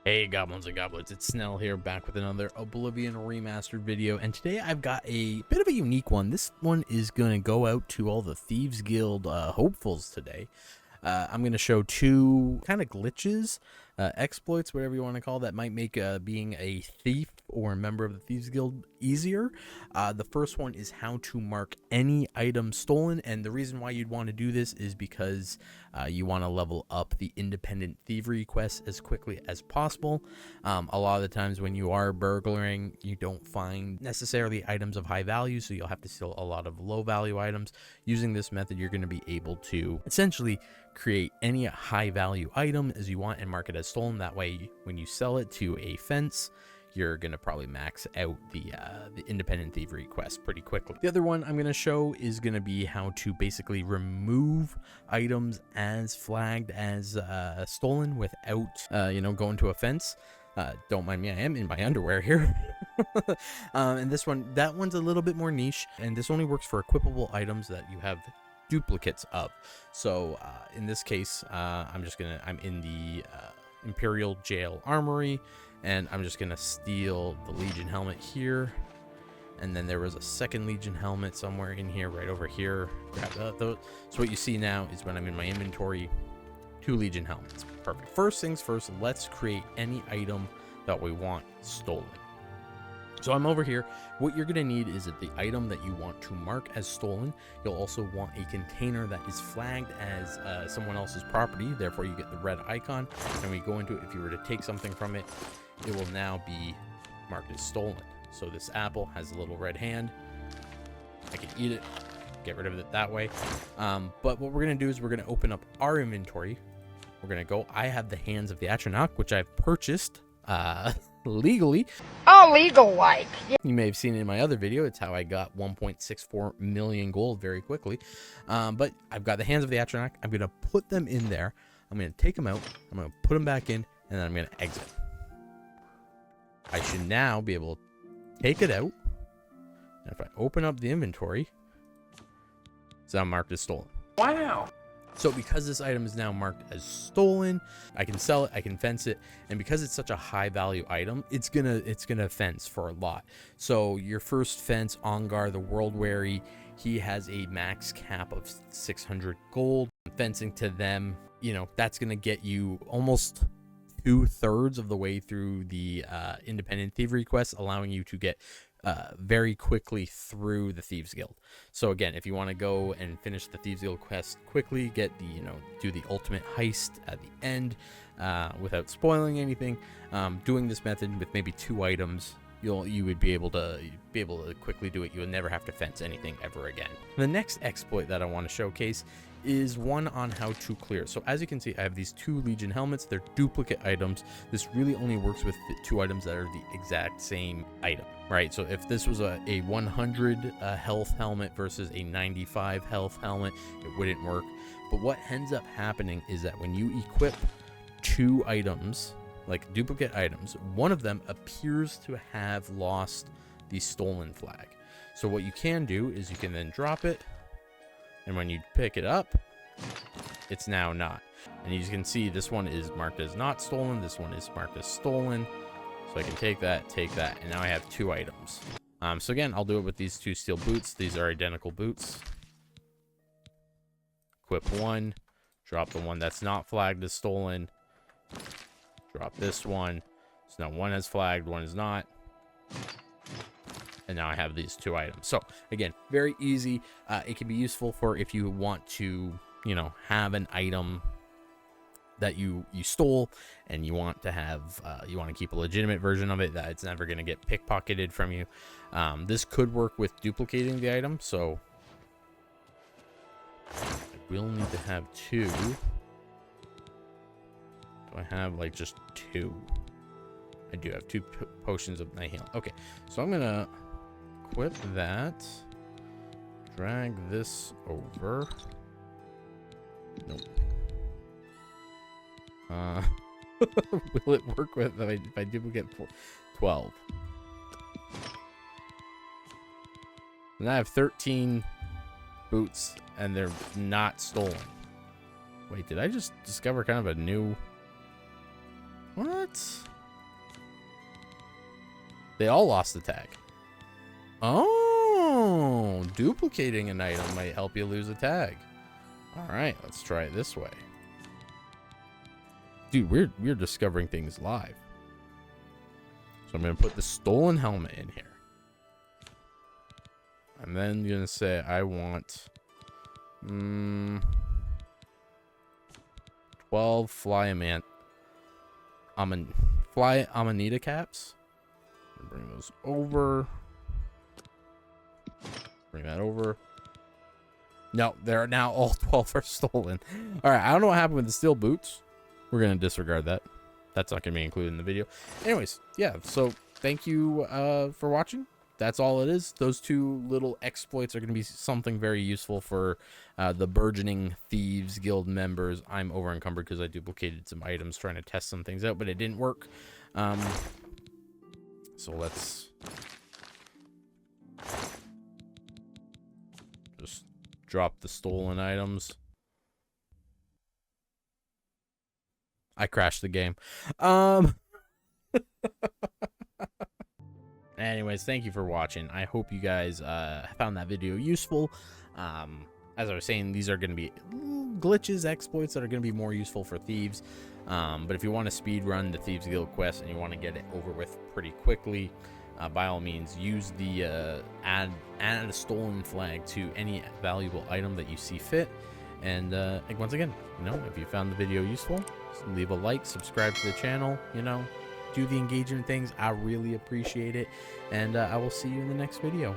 Hey Goblins and Goblets, it's Snell here, back with another Oblivion Remastered video, and today I've got a bit of a unique one. This one is going to go out to all the Thieves Guild hopefuls today. I'm going to show two kind of glitches, exploits, whatever you want to call, that might make being a thief or a member of the Thieves Guild easier. The first one is how to mark any item stolen, and the reason why you'd want to do this is because you want to level up the independent thievery quests as quickly as possible. A lot of the times when you are burglaring, you don't find necessarily items of high value, so you'll have to steal a lot of low value items. Using this method, you're going to be able to essentially create any high value item as you want and mark it as stolen. That way, when you sell it to a fence, you're going to probably max out the independent thievery quest pretty quickly. The other one I'm going to show is going to be how to basically remove items as flagged as stolen without, going to a fence. Don't mind me, I am in my underwear here. And that one's a little bit more niche, and this only works for equipable items that you have duplicates of. So in this case, I'm in the Imperial Jail Armory, and I'm just gonna steal the Legion helmet here, and then there was a second Legion helmet somewhere in here, right over here. Grab those. So what you see now is when I'm in my inventory, 2 Legion helmets. Perfect. First things first, let's create any item that we want stolen. So I'm over here. What you're going to need is the item that you want to mark as stolen. You'll also want a container that is flagged as someone else's property. Therefore, you get the red icon. And we go into it. If you were to take something from it, it will now be marked as stolen. So this apple has a little red hand. I can eat it, get rid of it that way. But what we're going to do is we're going to open up our inventory. We're going to go. I have the Hands of the Atronach, which I've purchased legally. Oh, legal like. You may have seen it in my other video. It's how I got 1.64 million gold very quickly. But I've got the Hands of the Atronach. I'm going to put them in there. I'm going to take them out. I'm going to put them back in, and then I'm going to exit. I should now be able to take it out. And if I open up the inventory, it's now marked as stolen. Wow. So because this item is now marked as stolen, I can sell it, I can fence it, and because it's such a high value item, it's gonna fence for a lot. So your first fence, Ongar the World Weary, he has a max cap of 600 gold. Fencing to them, that's gonna get you almost 2/3 of the way through the independent thievery quest, allowing you to get very quickly through the Thieves Guild. So again, if you want to go and finish the Thieves Guild quest quickly, get the do the ultimate heist at the end without spoiling anything, doing this method with maybe 2 items, you would be able to quickly do it. You will never have to fence anything ever again. The next exploit that I want to showcase is one on how to clear. So as you can see, I have these 2 Legion helmets. They're duplicate items. This really only works with the 2 items that are the exact same item, right? So if this was a 100 health helmet versus a 95 health helmet, it wouldn't work. But what ends up happening is that when you equip 2 items, like duplicate items, one of them appears to have lost the stolen flag. So what you can do is you can then drop it, and when you pick it up, it's now not. And you can see this one is marked as not stolen, this one is marked as stolen. So I can take that, and now I have 2 items. So again, I'll do it with these 2 steel boots. These are identical boots. Equip one, drop the one that's not flagged as stolen. Drop this one. So now one is flagged, one is not. And now I have these 2 items. So again, very easy. It can be useful for if you want to, have an item that you stole and you want to have, you want to keep a legitimate version of it that it's never going to get pickpocketed from you. This could work with duplicating the item. So I will need to have 2. Do I have like just 2? I do have 2 potions of night healing. Okay, so I'm gonna equip that, drag this over. Nope. Will it work with if I duplicate 12? And I have 13 boots and they're not stolen. Wait, did I just discover kind of a new... What? They all lost the tag. Oh, duplicating an item might help you lose a tag. All right, let's try it this way. Dude, we're discovering things live. So I'm gonna put the stolen helmet in here. And then I'm gonna say I want 12 fly Amanita caps. Bring those over. Bring that over. No, they're now all 12 are stolen. All right, I don't know what happened with the steel boots. We're gonna disregard that. That's not gonna be included in the video. Anyways, yeah. So thank you for watching. That's all it is. Those two little exploits are going to be something very useful for the burgeoning Thieves Guild members. I'm over encumbered because I duplicated some items trying to test some things out, but it didn't work. So let's just drop the stolen items. I crashed the game. Anyways, thank you for watching. I hope you guys found that video useful. As I was saying, these are going to be glitches, exploits that are going to be more useful for thieves. But if you want to speed run the Thieves Guild quest and you want to get it over with pretty quickly, by all means, use the add a stolen flag to any valuable item that you see fit. And once again, if you found the video useful, leave a like, subscribe to the channel, do the engagement things. I really appreciate it, and I will see you in the next video.